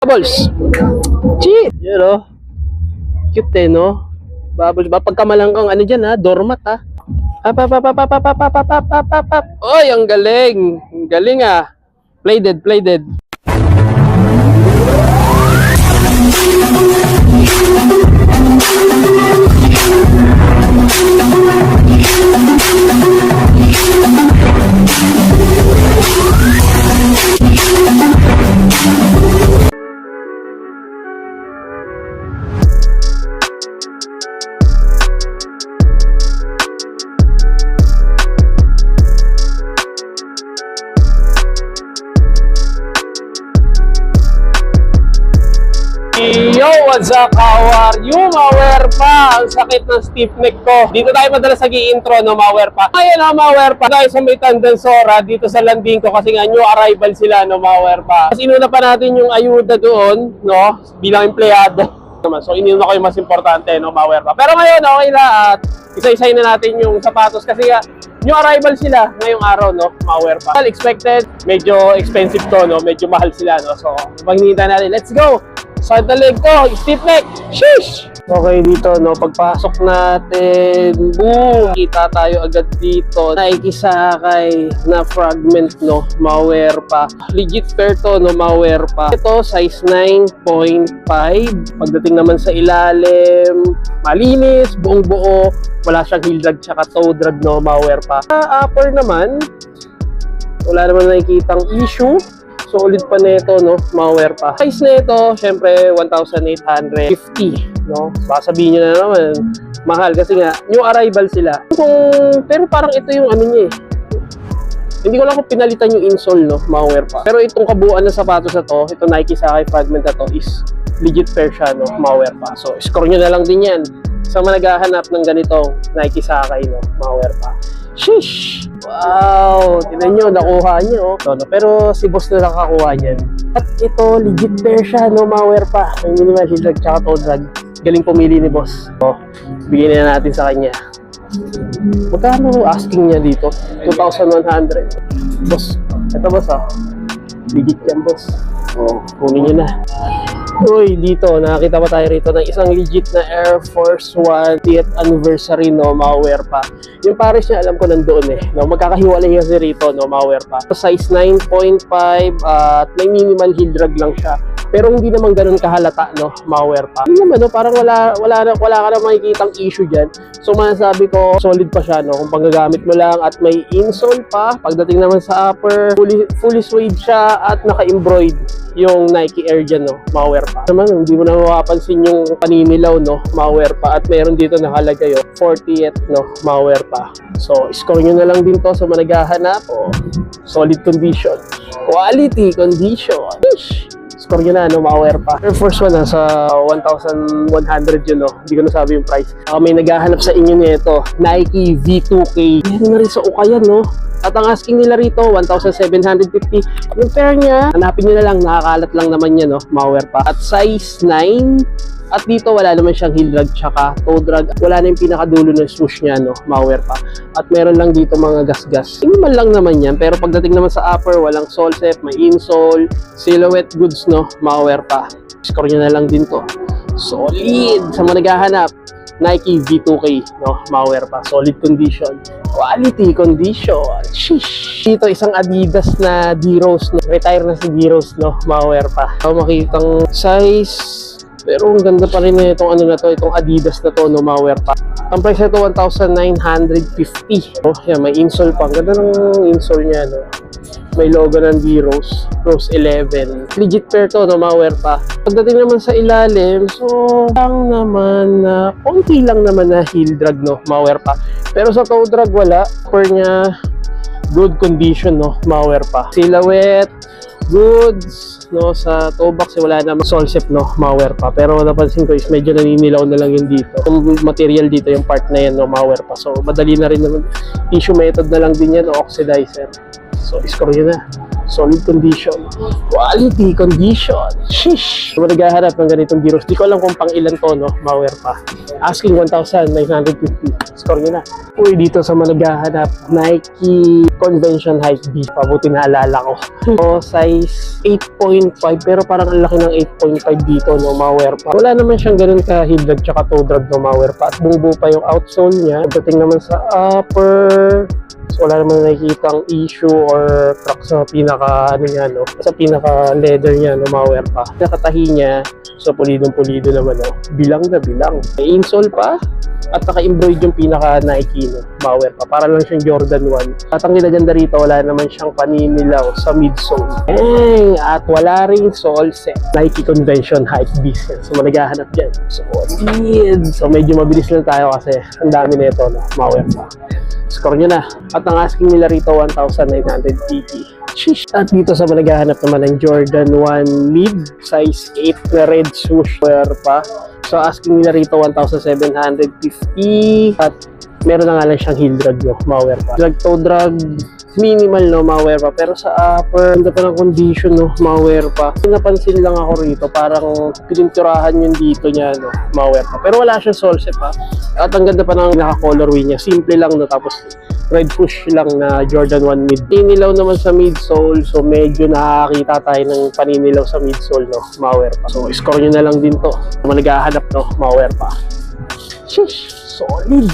Bubbles. Cheat. Yun o. Cute eh, no? Bubbles. Pagkamalang kang ano dyan ha, doormat ha. Oy, ang galing. Ang galing ah. Play dead, play dead. Yo, what's up? How are you, Mawerpa? Ang sakit ng stiff neck ko. Dito tayo madalas nag-i-intro, no, Mawerpa? Ngayon, no, Mawerpa, tayo sa may Tandensora, dito sa landing ko kasi nga new arrival sila, no, Mawerpa. Kasi inuna pa natin yung ayuda doon, no, bilang empleyado. So, inuna ko yung mas importante, no, Mawerpa. Pero ngayon, okay na at isa-isayin na natin yung sapatos kasi nga new arrival sila ngayong araw, no, Mawerpa. Well, expected, medyo expensive to, no, medyo mahal sila, no. So, pag-hinihintay natin, let's go! Sa leg ko, stiff neck. Sheesh! Okay, dito, no, pagpasok natin, boom! Kita tayo agad dito. Naikisakay na fragment, no, Mawerpa. Legit pair to, no, Mawerpa. Ito, size 9.5. Pagdating naman sa ilalim, malinis, buong buo. Wala siyang heel drag tsaka toe drag, no, Mawerpa. Upper naman, wala naman nakikitang issue. Solid pa nito, no, Mawerpa. Price nito, syempre 1,850, no. Baka sabihin nyo na naman, mahal kasi nga new arrival sila. Pero parang ito yung ano niya eh. Hindi ko lang kung pinalitan yung insole, no, Mawerpa. Pero itong kabuuan ng sapatos na to, ito Nike Sacai fragment na to is legit pair siya, no, Mawerpa. So, score nyo na lang din yan sa mga naghahanap ng ganitong Nike Sacai, no, Mawerpa. Sheesh! Wow! Tignan nyo, nakuha nyo. No, pero si boss na nakakuha niyan. At ito, legit pair siya, no, Mawerpa. May minimal heel drag tsaka toe drag. Galing pumili ni boss. So, bigyan na natin sa kanya. Magkano asking niya dito? 2,100. Boss, ito boss ah. Legit yan, boss. Oh, kunin nyo na. Uy, dito, nakakita pa tayo rito ng isang legit na Air Force 1 10th anniversary, no, Mawerpa. Yung pares niya, alam ko nandoon eh. No, magkakahiwalay kasi rito, no, Mawerpa. Size 9.5 at may minimal heel drag lang siya. Pero hindi naman ganun kahalata, no, Mawerpa. Hindi naman, no, parang wala ka na makikitang issue dyan. So, masasabi ko, solid pa siya, no, kung panggagamit mo lang at may insole pa. Pagdating naman sa upper, fully suede siya at naka-embroid yung Nike Air dyan, no, Mawerpa. Naman, hindi mo na mapapansin yung paninilaw, no, Mawerpa. At meron dito nakalagay, 40th, no, Mawerpa. So, score nyo na lang din to sa managahanap. Solid condition. Quality condition. Ish! Score nyo na, no, Mawerpa. Air Force 1 sa 1,100 yun, no. Hindi ko nasabi yung price. May naghahanap sa inyo nito, Nike V2K. Yan na rin sa Ukayan, no. At ang asking nila rito, 1,750. Yung pair niya, hanapin nyo na lang, nakakalat lang naman yan, no, Mawerpa. At size 9. At dito wala naman siyang heel drag tsaka toe drag. Wala na yung pinakadulo ng swoosh niya, no, Mawerpa. At meron lang dito mga gas-gas. Minimal lang naman yan. Pero pagdating naman sa upper, walang sole set, may insole, silhouette goods, no, Mawerpa. Score nyo na lang din to. Solid! Sa mga naghahanap, Nike V2K, no, Mawerpa. Solid condition. Quality condition. Sheesh! Dito isang Adidas na D-Rose, no. Retire na si D-Rose, no, Mawerpa. Makitang size. Pero ang ganda pa rin na itong ano na to, itong Adidas na to, no, Mawerpa. Ang price nito 1,950. Oh, yan, may insole pa. Ang ganda ng insole niya, no. May logo ng D-Rose, Rose 11. Legit pair to, no, Mawerpa. Pagdating naman sa ilalim, so lang naman na konti lang naman na heel drag, no, Mawerpa. Pero sa toe drag wala. Pair niya good condition, no, Mawerpa. Silhouette goods, no, sa toe box wala namang sole set, no, Mawerpa. Pero napansin ko is medyo naninilaw na lang yun dito. Yung material dito, yung part na yan, no, Mawerpa. So madali na rin naman. Tissue method na lang din yan, o oxidizer. So score yun na. Solid condition. Quality condition. Sheesh! Kung naghahanap ng ganitong gyros, di ko alam kung pang ilan to, no? Mawerpa. Asking 1,950. Score nyo na. Uy, dito sa mga naghahanap, Nike Convention Hype B. Pabuti naalala ko. So, size 8.5, pero parang ang laki ng 8.5 dito, no? Mawerpa. Wala naman siyang ganun ka-heel drag tsaka toe drag, no? Mawerpa. At bumubuo pa yung outsole niya. Pagdating naman sa upper, so, wala naman nakikitang issue or crack sa pinaka ano niya, no? Sa pinaka leather niya, no? Mawerpa. Nakatahi niya, so pulidong-pulido naman, no? Bilang na bilang. May insole pa at naka-embroid yung pinaka Nike, no? Mawerpa. Para lang siyang Jordan 1. At ang ginaganda rito, wala naman siyang paninilaw sa midsole. At wala ring sole set. Nike Convention Hype Beast. So, managahanap dyan. So, so medyo mabilis lang tayo kasi ang dami na ito, no? Mawerpa. Score nyo na. At ang asking nila rito, 1,980. Sheesh. At dito sa naghahanap naman ng Jordan 1 mid, size 8 na red swoosh wear pa. So asking nila rito, 1,750. At meron na nga lang siyang heel drag, no? Mawer pa. Drag toe drag, minimal, no? Mawer pa. Pero sa upper, ganda pa ng condition, no? Mawer pa. Napansin lang ako rito, parang pininturahan yung dito niya, no? Mawer pa. Pero wala siyang sole set pa. At ang ganda pa ng naka-colorway niya. Simple lang, no? Tapos red push lang na Jordan 1 mid. Paninilaw naman sa midsole, so medyo nakakita tayo ng paninilaw sa midsole, no? Mawer pa. So score nyo na lang din to. Kung naghahanap, no? Mawer pa. Sheesh! Solid!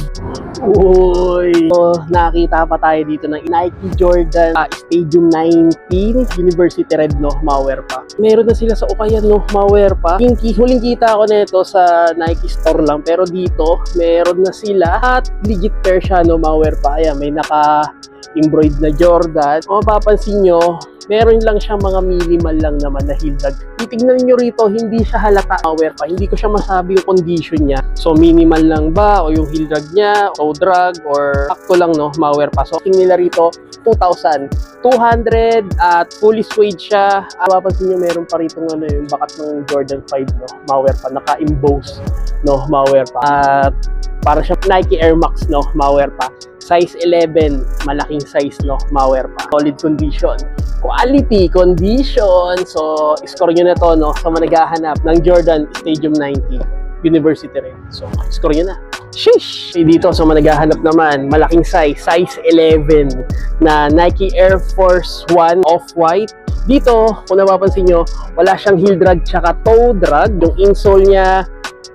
Uy! So, nakita pa tayo dito ng Nike Jordan Stadium 19 University Red, no? Mawer pa. Meron na sila sa Ukayan, no? Mawer pa. Huling kita ako nito sa Nike store lang, pero dito meron na sila at legit pair siya, no? Mawer pa. Ayan, may naka-embroid na Jordan. Kung mapapansin nyo, meron lang siyang mga minimal lang naman na heel drag. Titignan nyo rito, hindi siya halata mawer pa. Hindi ko siya masabi yung condition niya. So, minimal lang ba o yung heel drag niya, toe drag, or sakto lang, no? Mawer pa. So, tingin nila rito, 2,200 at fully suede siya. Mapapansin nyo, meron pa rito ano, yung bakat ng Jordan 5, no? Mawer pa. Naka-emboss, no? Mawer pa. At para siya Nike Air Max, no? Mawer pa. Size 11, malaking size, no? Mawer pa. Solid condition. Quality condition. So, score nyo na to, no? Sa managahanap ng Jordan Stadium 90 University Red. So, score nyo na. Sheesh! Dito sa managahanap naman, malaking size 11 na Nike Air Force 1 Off-White. Dito, kung napapansin nyo, wala siyang heel drag tsaka toe drag. Yung insole niya,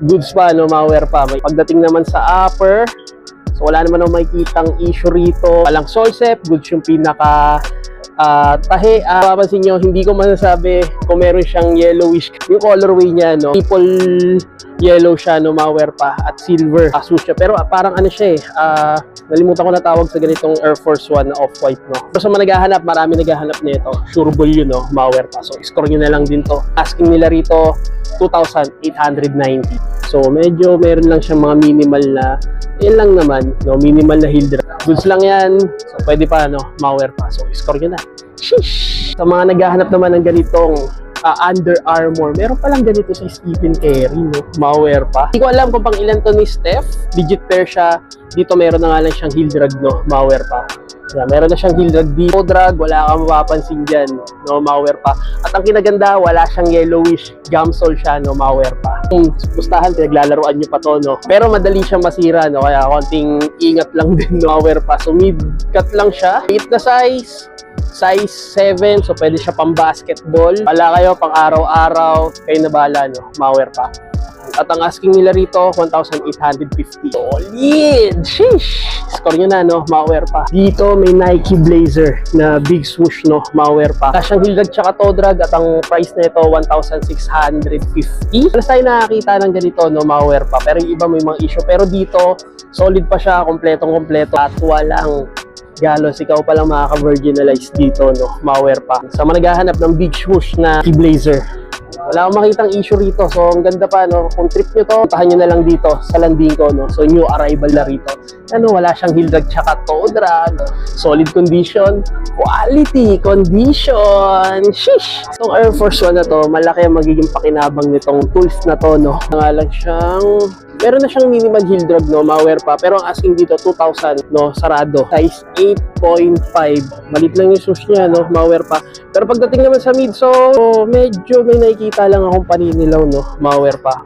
goods pa, no? Mawer pa. May pagdating naman sa upper, so wala naman akong makikitang issue rito. Walang sole set, goods yung pinaka tahi. Papansin nyo, hindi ko masasabi kung meron siyang yellowish. Yung colorway niya, no? Triple yellow siya, no? Mawer pa. At silver. Swoosh siya. Pero parang ano siya eh. Nalimutan ko na tawag sa ganitong Air Force 1 na off-white, no? Pero sa mga naghahanap, marami naghahanap nito. Sureball yun, no? Mawer pa. So, score nyo na lang din to. Asking nila rito, 2,890. So, medyo meron lang siyang mga minimal na, yan lang naman, no? Minimal na heel drag. Goods lang yan. So, pwede pa, no? Mawer pa. So, score nyo na. Sheesh! Sa mga naghahanap naman ng ganitong Under Armour, meron palang ganito si Stephen Curry, no? Mawer pa. Hindi ko alam kung pang ilan to ni Steph. Digit pair siya. Dito meron na nga lang siyang heel drag, no? Mawer pa. Yeah, meron na siyang heel drag dito. Drag, wala kang mapapansin dyan, no? Mawer pa. At ang kinaganda, wala siyang yellowish gamsole siya, no? Mawer pa. Kung pustahan, pinaglalaroan nyo pa to, no? Pero madali siyang masira, no? Kaya konting ingat lang din, no? Mawer pa. So mid-cut lang siya. 8 na size 7, so pwede siya pang basketball. Wala kayo pang araw-araw, kayo na bahala, no? Mawer pa. At ang asking nila rito, 1,850. Solid! Sheesh! Score nyo na, no? Mawer pa. Dito may Nike Blazer na big swoosh, no? Mawer pa. Kasyang heel drag tsaka toe drag at ang price na ito, 1,650. Alas tayo nakakita ng ganito, no? Mawer pa. Pero yung iba may mga issue. Pero dito, solid pa siya, kompletong-kompleto. At walang galos, ikaw palang makaka-virginalize dito, no? Mawer pa. Sa mga naghahanap ng big swoosh na Nike Blazer, wala akong makitang issue rito. So, ang ganda pa, no? Kung trip nyo to, puntahan nyo na lang dito sa landing ko, no? So, new arrival na rito. Ano, wala siyang heel drag tsaka toe drag. Solid condition. Quality condition. Sheesh! Itong Air Force 1 na to, malaki ang magiging pakinabang nitong tools na to, no? Nga lang siyang Meron na siyang minimal heel drag, no, malware pa. Pero ang asking dito, 2,000, no, sarado. Size 8.5. Malit lang yung swoosh niya, no, malware pa. Pero pagdating naman sa midsole, medyo may nakikita lang akong paninilaw, no, malware pa.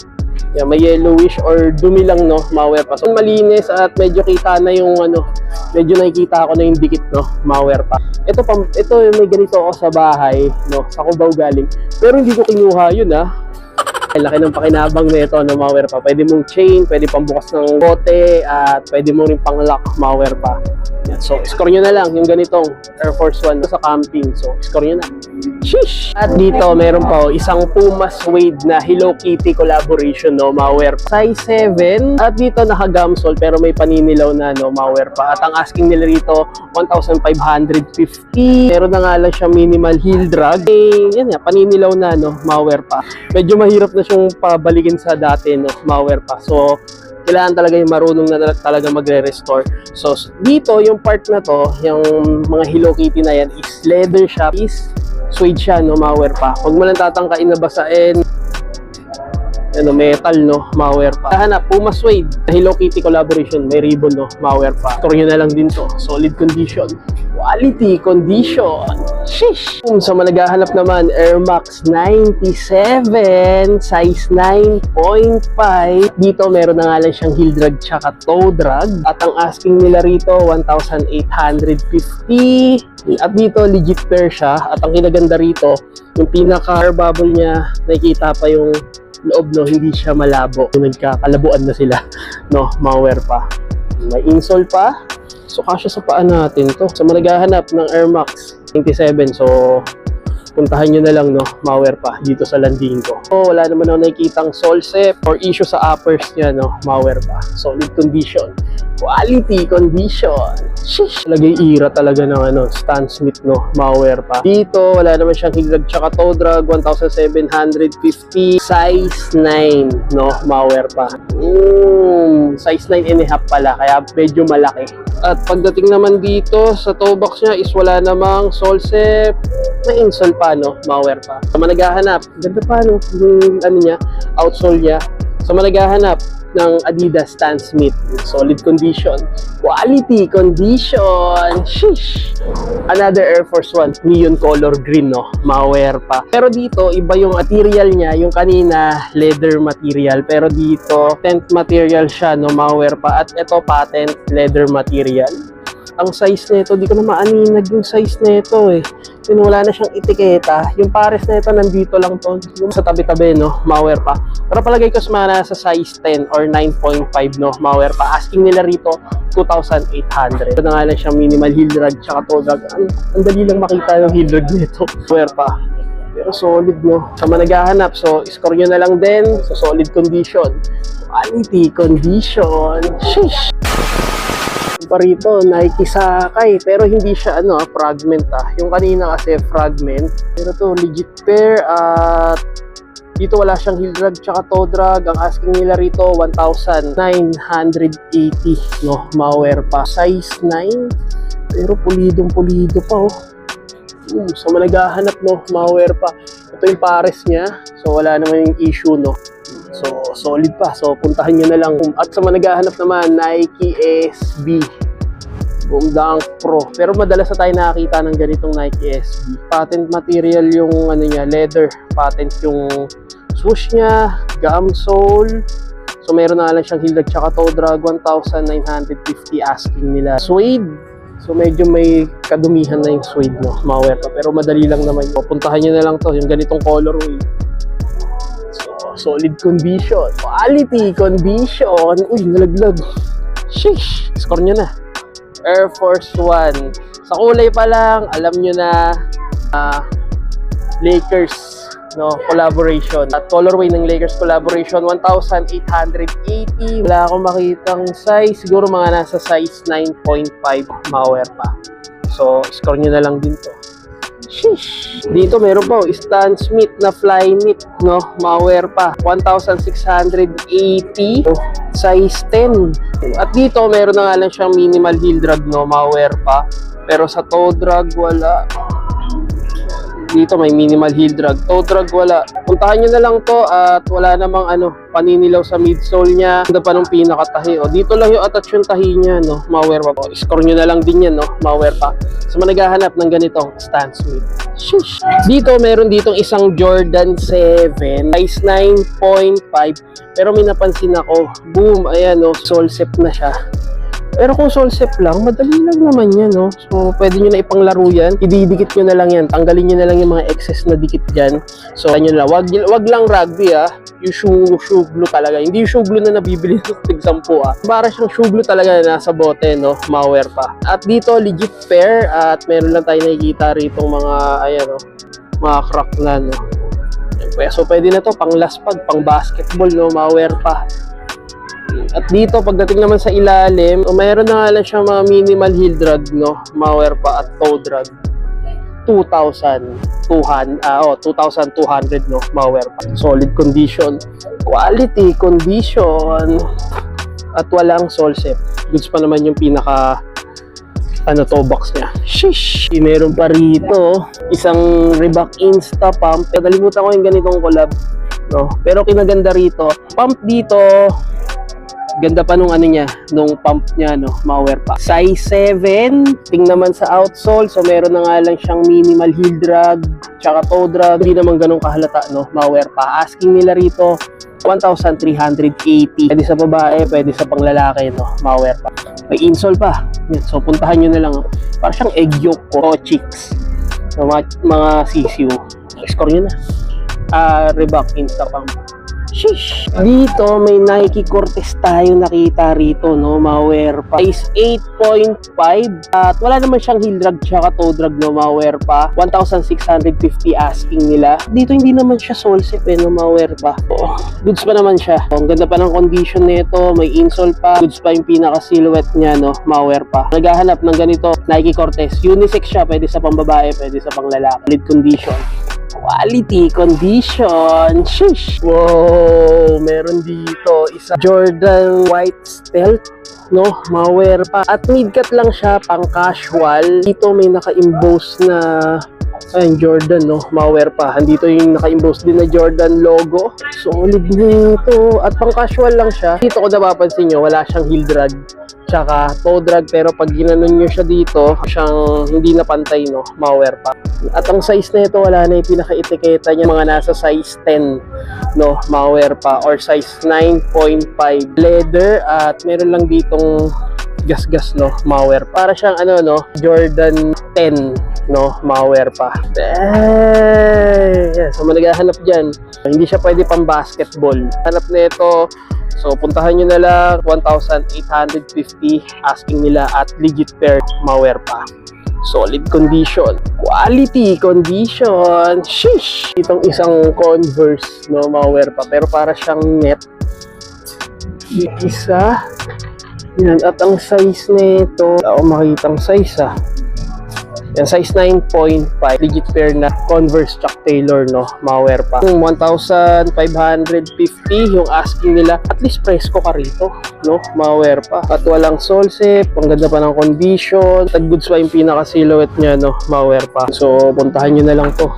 Yeah, may yellowish or dumi lang, no, malware pa. So, malinis at medyo kita na yung, medyo nakikita ako na yung dikit, no, malware pa. Ito may ganito ako sa bahay, no, sa Cubao galing. Pero hindi ko kinuha yun, Laki ng pakinabang nito, no, malware pa. Pwede mong chain, pwede pang bukas ng bote, at pwede mong rin pang lock, malware pa. Yan. So, score nyo na lang yung ganitong Air Force One sa camping. So, score nyo na. Sheesh! At dito, meron pa isang Puma Suede na Hello Kitty collaboration, no, malware pa. Size 7. At dito, naka-gamsole, pero may paninilaw na, no, malware pa. At ang asking nila rito, 1,550. Meron na nga lang siya minimal heel drag. Yan, paninilaw na, no, malware pa. Medyo mahirap na siyang pabalikin sa dati, no, malware pa. So, kailangan talaga yung marunong na talaga magre-restore. So, dito, yung part na to, yung mga Hello Kitty na yan, is leather siya, is suede siya, no, malware pa. Huwag mo lang tatangkain na basain, metal, no, malware pa. Hanap, Puma Suede, Hello Kitty collaboration, may ribbon, no, malware pa. Store nyo na lang din to. Solid condition. Quality condition. Sheesh! Sa malagahanap naman, Air Max 97, size 9.5. Dito, meron na nga lang siyang heel drag tsaka toe drag. At ang asking nila rito, 1,850. At dito, legit pair siya. At ang kinaganda rito, yung pinaka-air bubble niya, nakikita pa yung loob, no, hindi siya malabo. Nagkakalabuan na sila, no, malware pa. May insole pa. So, kasya sa paa natin to. Sa malagahanap ng Air Max 97. So, puntahan nyo na lang, no, malware pa dito sa landing ko. So, wala naman ako nakikitang sole sep or issue sa uppers niya, no, malware pa. Solid condition. Quality condition. Sheesh! Lagay ira talaga ng Stan Smith, no, malware pa. Dito, wala naman siyang heel drag tsaka toe drag, 1,750. Size 9, no, malware pa. Size 9.5 pala, kaya medyo malaki. At pagdating naman dito sa toe box niya is wala namang sole sep. May insole pa, no, malware pa. Sa managahanap, ganda pa, no, yung niya, outsole niya. Sa managahanap ng Adidas Stan Smith, solid condition, quality condition. Sheesh! Another Air Force One, neon color green, no, malware pa. Pero dito, iba yung material niya. Yung kanina, leather material. Pero dito, tent material siya, no, malware pa. At ito, patent leather material. Ang size nito, di ko na maaninag yung size nito, Yun, wala na siyang etiketa. Yung pares na ito, nandito lang to. Yung sa tabi-tabi, no, malware pa. Pero palagay ko sa nasa size 10 or 9.5, no, malware pa. Asking nila rito, 2,800. Ito na nga lang siyang minimal heel drag tsaka toe drag. Ang dali lang makita yung heel drag nito. Malware pa. Pero solid, no. Sa managahanap, so score nyo na lang din sa solid condition. Quality condition. Sheesh! Pa rito, Nike Sakay, pero hindi siya fragment Yung kanina kasi fragment, pero to legit pair. At dito wala siyang heel drag tsaka toe drag. Ang asking nila rito 1,980, no, malware pa. Size 9, pero pulidong pulido pa, sa managahanap, no, malware pa. Ito yung pares niya, so wala naman yung issue, no. So, solid pa. So, puntahan nyo na lang. At sa managahanap naman, Nike SB Boom Dunk Pro. Pero madalas na tayo nakakita ng ganitong Nike SB. Patent material yung niya, leather. Patent yung swoosh niya, gum sole. So, meron na lang siyang heel drag tsaka toe drag, 1,950 asking nila. Suede. So, medyo may kadumihan na yung suede, no, malware pa. Pero madali lang naman. So, puntahan nyo na lang to, yung ganitong colorway. Solid condition, quality condition. Uy, nalaglag. Sheesh! Score nyo na. Air Force One. Sa kulay pa lang, alam nyo na Lakers, no, collaboration. At colorway ng Lakers collaboration, 1,880. Wala akong makitang size. Siguro mga nasa size 9.5, malware pa. So, score nyo na lang din to. Sheesh. Dito meron pa Stan Smith na fly knit, no, malware pa, 1,680, size 10. At dito meron na nga lang siyang minimal heel drag, no, malware pa. Pero sa toe drag wala. Dito may minimal heel drag. Toe drag wala. Puntahan nyo na lang to at wala namang paninilaw sa midsole niya. Ganda pa nung pinakatahi. O, dito lang yung attach yung tahi niya, no? Ma-wear pa po. Score nyo na lang din yan, no? Ma-wear pa. So, naghahanap ng ganitong stance with. Shush! Dito, meron ditong isang Jordan 7, size 9.5. Pero may napansin ako, boom, ayan, no? Solsep na siya. Pero kung solsep lang, madali lang naman yan, no? So, pwede nyo na ipanglaro yan. Ididikit nyo na lang yan. Tanggalin nyo na lang yung mga excess na dikit dyan. So, nyo na. Wag lang rugby, yung shoe glue talaga. Hindi yung shoe glue na nabibili sa tig-10, Para siyang shoe glue talaga na nasa bote, no? Ma-wear pa. At dito, legit pair. At meron lang tayo nakikita rito mga, ayan, no? Mga crack na, no? So, pwede na to pang laspag, pang basketball, no? Ma-wear pa. At dito, pagdating naman sa ilalim, mayroon na nga lang siya mga minimal heel drag, no? Ma-wear pa at toe drag. 2,200, no? Ma-wear pa. Solid condition. Quality condition. At walang solsep. Goods pa naman yung pinaka toe box niya. Shish! Meron pa rito isang Reebok Insta Pump. Nalimutan ko yung ganitong collab, no? Pero kinaganda rito, pump dito, ganda pa nung nung pump niya, no? Ma-wear pa. Size 7, ting naman sa outsole, so meron na nga lang siyang minimal heel drag, tsaka toe drag, hindi naman ganun kahalata, no? Ma-wear pa. Asking nila rito, 1,380. Pwede sa babae, pwede sa panglalaki, no? Ma-wear pa. May insole pa. So, puntahan nyo na lang. Para siyang egg yolk o chicks. So, mga sisiw. Score nyo na. Reebok Insta Pump. Sheesh! Dito, may Nike Cortez tayo nakita rito, no? Ma-wear pa. Size 8.5. At wala naman siyang heel drag tsaka toe drag, no? Ma-wear pa. 1,650 asking nila. Dito, hindi naman siya solsep, no? Ma-wear pa. Oh, goods pa naman siya. Ang ganda pa ng condition nito. May insole pa. Goods pa yung pinaka-silhouette niya, no? Ma-wear pa. Naghahanap ng ganito, Nike Cortez. Unisex siya. Pwede sa pangbabae, pwede sa panglalaki. Lead condition. Quality condition. Sheesh! Wow! Meron dito isa Jordan White Stealth, no? Ma-wear pa. At mid-cut lang siya, pang casual. Dito may naka-emboss na Jordan, no? Ma-wear pa. Andito yung naka-emboss din na Jordan logo. Solid nito. At pang casual lang siya. Dito ko napapansin nyo, wala siyang heel drag tsaka toe drag, pero pag ginanon nyo siya dito, siyang hindi na pantay, no? Ma-wear pa. At ang size na ito, wala na yung pinaka-etiketa niya, mga nasa size 10, no? Ma-wear pa, or size 9.5 leather. At meron lang ditong gas-gas, no? Ma-wear. Para siyang no? Jordan 10, no? Ma-wear pa. Yeah. So, naghahanap dyan. Hindi siya pwede pang basketball. Hanap na ito. So, puntahan nyo na lang. 1,850 asking nila at legit pair. Ma-wear pa. Solid condition. Quality condition. Sheesh! Itong isang Converse, no? Ma-wear pa. Pero para siyang net. Isa. Yan. At ang size nito, wala akong makitang size, Yan, size 9.5. Legit pair na Converse Chuck Taylor, no? Ma-wear pa. 1,550 yung asking nila. At least presko ka rito, no? Ma-wear pa. At walang solsep. Ang ganda pa ng condition. At goods pa yung pinaka-silhouette niya, no? Ma-wear pa. So, puntahan nyo na lang to.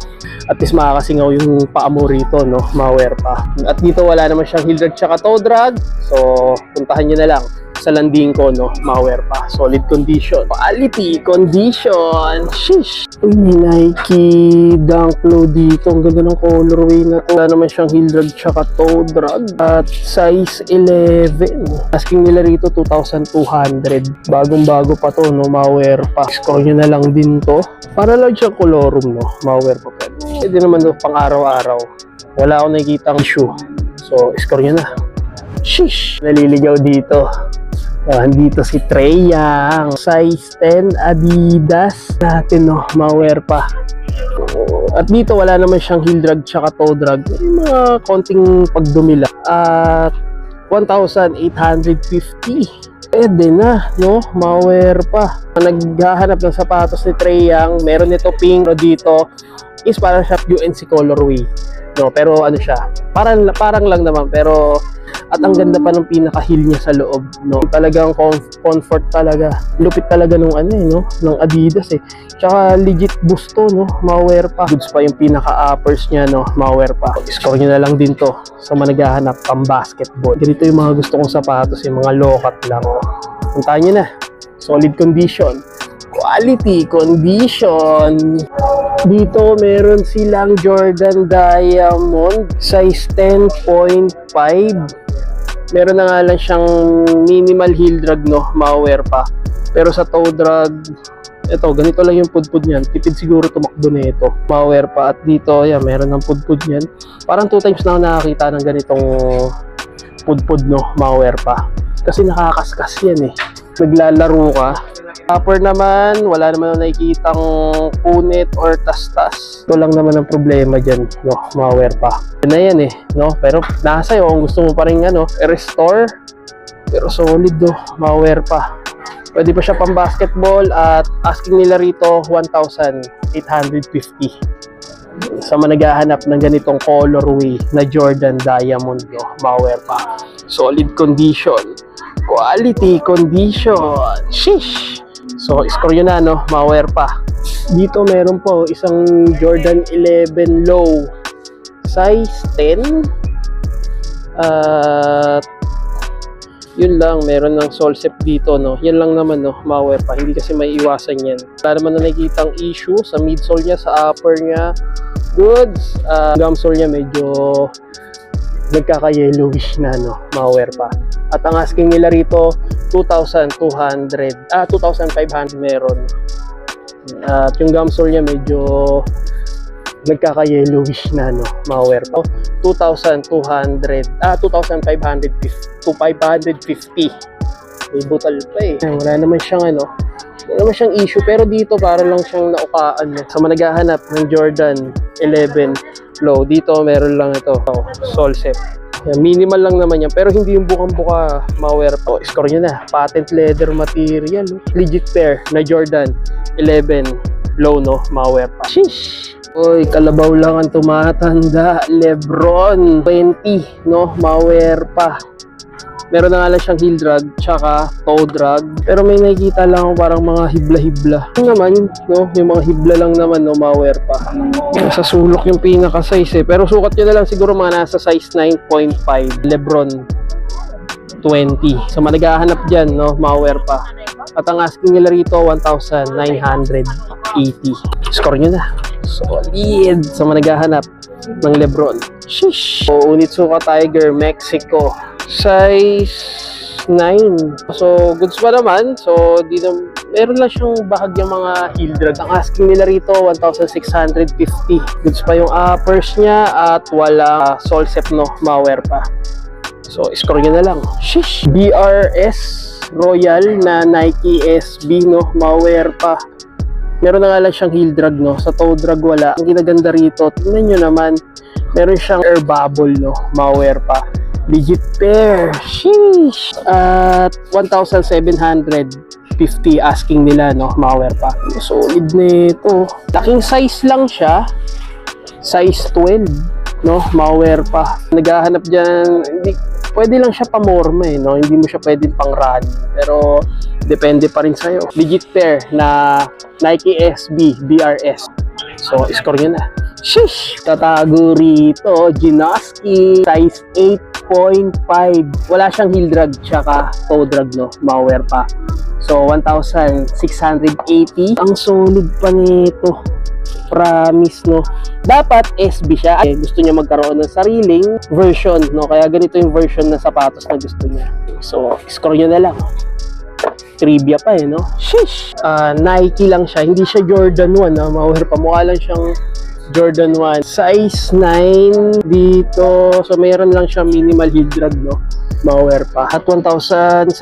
At least makakasingaw yung paa mo rito, no? Ma-wear pa. At dito wala naman siyang heel drag tsaka toe drag. So, puntahan nyo na lang sa landing ko, no? Ma-wear pa. Solid condition. Quality condition. Sheesh! Uy, may Nike Dunk Low dito. Ang ganda ng colorway na to. Wala naman siyang heel drag tsaka toe drag. At size 11. Asking nila rito 2,200. Bagong-bago pa to, no? Ma-wear pa. Score nyo na lang din to. Para lang siyang colorum, no? Ma-wear pa. Pwede naman to pang araw-araw. Wala akong nakikitang shoe. So, score nyo na. Sheesh! Naliligaw dito. Andito si Trae Young. Size 10 Adidas. Natin, no? Ma-wear pa. At dito wala naman siyang heel drag tsaka toe drag. May mga konting pagdumila. At 1,850. Pwede na, no? Ma-wear pa. Naghahanap ng sapatos ni Trae Young. Meron nito pink dito. Is parang siya UNC colorway. No, pero ano siya? Parang lang naman, pero At ang ganda pa ng pinaka-heel niya sa loob, no? Talagang comfort talaga. Lupit talaga nung ano no? Ng Adidas eh. Tsaka legit gusto, no? Mawear pa. Goods pa yung pinaka-uppers niya, no? Mawear pa. Score nyo na lang din to sa mga naghahanap pang basketball. Ganito yung mga gusto kong sapatos, yung mga low-cut lang, oh. Puntahan nyo na. Solid condition. Quality condition. Dito meron silang Jordan Diamond size 10.5. Meron na nga lang siyang minimal heel drag, no? Mawear pa. Pero sa toe drag, ito, ganito lang yung pudpud niyan. Tipid siguro tumakbo na ito. Mawear pa. At dito, yan, meron ng pudpud niyan. Parang 2 times na ako nakakita ng ganitong pudpud, no? Mawear pa. Kasi nakakaskas yan eh. Naglalaro ka. Upper naman, wala naman na nakikitang punit or tastas. Ito lang naman ang problema dyan, no? Mawear pa. Yun na yan eh, no? Pero nasa iyo kung gusto mo pa rin restore. Pero solid, no? Mawear pa. Pwede pa siya pang basketball at asking nila rito 1,850. Sa mga naghahanap ng ganitong colorway na Jordan Diamond, no? Mawear pa. Solid condition. Quality condition. Sheesh! So, score yun na, no? Mawear pa. Dito meron po isang Jordan 11 low. Size 10. Yun lang, meron ng solsep dito, no? Yan lang naman, no? Mawear pa. Hindi kasi may iwasan yan. Wala naman na nakikitang issue sa midsole niya, sa upper niya. Goods. Gumsole niya medyo nagkaka-yellowish na, no? Mawear pa. At ang asking nila rito, 2,500 meron. At yung gumsole niya medyo nagkaka-yellowish na, no? Mawear pa. 2,550. May butal pa eh. Wala naman siyang wala naman siyang issue, pero dito para lang siyang naukaan, no? Sa mga naghahanap ng Jordan 11 low, dito meron lang ito, solsep. Minimal lang naman yan, pero hindi yung bukang-buka. Mawear pa. Score nyo na. Patent leather material, no? Legit pair na Jordan 11 low, no? Mawear pa. Sheesh! Oy, kalabaw lang ang tumatanda. Lebron 20, no? Mawear pa. Meron na nga lang siyang heel drag tsaka toe drag, pero may nakikita lang ako parang mga hibla-hibla. Yung naman, no? Yung mga hibla lang naman, no? Mawear pa. Sa sulok yung pinaka-size eh. Pero sukat nyo na lang siguro mga nasa size 9.5. Lebron 20. So managahanap dyan, no? Mawear pa. At ang asking nila rito, 1,980. Score nyo na. Solid. So managahanap ng Lebron. Sheesh. So, Onitsuka Tiger, Mexico. Size 9. So, goods pa naman. So, dito, meron lang siyang bahagyang mga heel drag. Ang asking nila rito, 1,650. Goods pa yung uppers niya at wala solsep, no? Mawear pa. So, score nyo na lang. Sheesh! BRS Royal na Nike SB, no? Mawear pa. Meron na nga lang siyang heel drag, no? Sa toe drag wala. Ang ginaganda rito, tingnan nyo naman, meron siyang air bubble, no? Mawear pa. Legit pair. Sheesh! At 1,750 asking nila, no? Mawear pa. Solid na ito. Laking size lang siya. Size 12, no? Mawear pa. Naghahanap dyan, pwede lang siya pamorma, eh, no? Hindi mo siya pwedeng pang run. Pero, depende pa rin sa'yo. Legit pair na Nike SB BRS. So, score nyo na. Sheesh! Tatago rito, Jinoski. Size 8.5. Wala siyang heel drag tsaka toe drag, no? Mawear pa. So, 1,680. Ang solid pa nito. Promise, no? Dapat SB siya. Ay, gusto niya magkaroon ng sariling version, no? Kaya ganito yung version ng sapatos na gusto niya. So, score nyo na lang. Trivia pa eh, no? Sheesh! Nike lang siya. Hindi siya Jordan 1, no? Mawear pa. Mukha lang siyang Jordan 1. Size 9 dito. So, mayroon lang siya minimal heel drag, no? Mawear pa. At 1,750.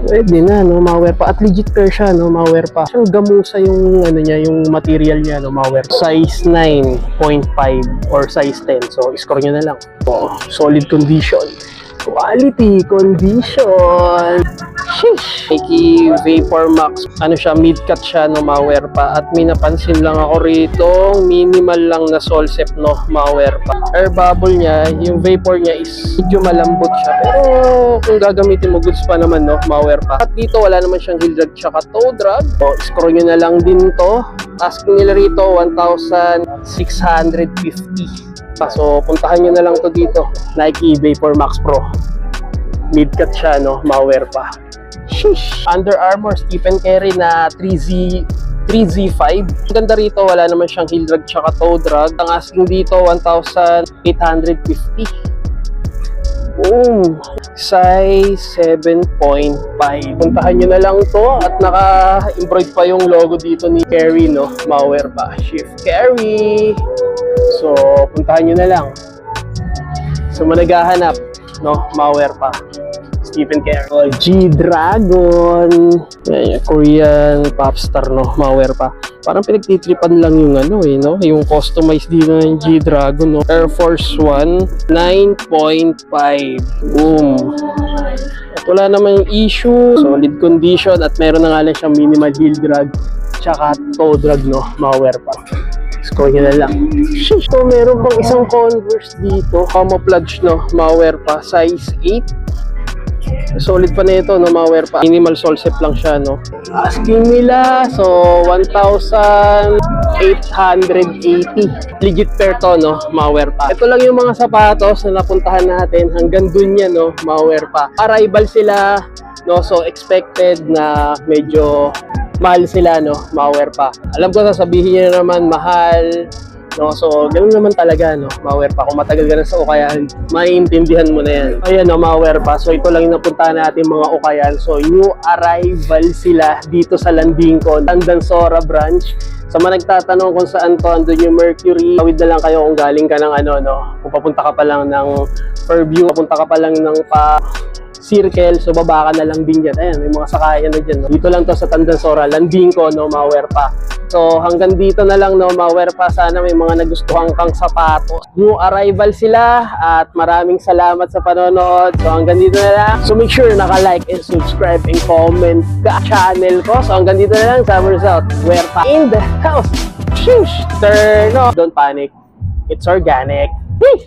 Pwede na, no? Mawear pa. At legit pair siya, no? Mawear pa. Siyang gamusa yung, niya, yung material niya, no? Mawear. Size 9.5 or size 10. So, score nyo na lang. Oh, solid condition. Quality condition. Sheesh. Nike Vapor Max. Ano siya, mid-cut siya, no, mga pa. At may napansin lang ako rito, minimal lang na solsep, no, mga pa. Air bubble niya, yung vapor niya is medyo malambot siya. Pero kung gagamitin mo, goods pa naman, no, mga pa. At dito, wala naman siyang heel drag tsaka toe drag. So, screw nyo na lang din to. Asking nila rito, 1,650. So, puntahan nyo na lang to dito. Nike Vapor Max Pro. Mid-cut siya, no, mga pa. Sheesh. Under Armour Stephen Curry na 3Z5. Ang ganda rito, wala naman siyang heel drag tsaka toe drag. Ang asking dito, 1,850. Boom! Size 7.5. Puntahan nyo na lang to at naka-embroid pa yung logo dito ni Curry, no? Malware pa. Shift Curry! So, puntahan nyo na lang. So, managahanap, no? Malware pa. Stephen Curry. G-Dragon. Yan, Korean popstar, no? Malware pa. Parang pinagtitripan lang yung ano eh, no? Yung customized din ng G-Dragon, no? Air Force One 9.5. Boom. At wala naman yung issue. Solid condition at meron na nga lang siyang minimal heel drag tsaka toe drag, no? Malware pa. Score nyo na lang. Sheesh. So, meron pang isang Converse dito. Camouflage, no? Malware pa. Size 8. Solid pa na ito, no, mga pa. Minimal solsep lang siya, no. Asking nila, so 1,880. Legit pair to, no, mga pa. Ito lang yung mga sapatos na napuntahan natin. Hanggang dun yan, no, mga pa. Arrival sila, no, so expected na medyo mahal sila, no, mga pa. Alam ko sasabihin niya naman mahal, no, so ganoon naman talaga, no, mga pa. Kung matagal ka na sa Ukayan, maiintindihan mo na yan. Ayan, no, mga pa. So ito lang yung napuntahan natin mga Ukayan. So new arrival sila dito sa Landingco, Tandansora branch. Sa mga nagtatanong kung saan to, andun yung Mercury. Tawid na lang kayo kung galing ka ng ano, no, kung papunta ka pa lang ng Fairview, papunta ka pa lang ng Circle, so baba ka na lang din dyan. Ayan, may mga sakayan na dyan, no? Dito lang to sa Tandansora, Landingco, no, mga pa. So hanggang dito na lang, no, mga pa. Sana may mga nagustuhan kang sapatos. New arrival sila at maraming salamat sa panonood. So hanggang dito na lang. So make sure naka-like and subscribe and comment ka channel ko. So hanggang dito na lang. Summers out. Werpa in the house. Sheesh! Turn off. Don't panic. It's organic. Peace!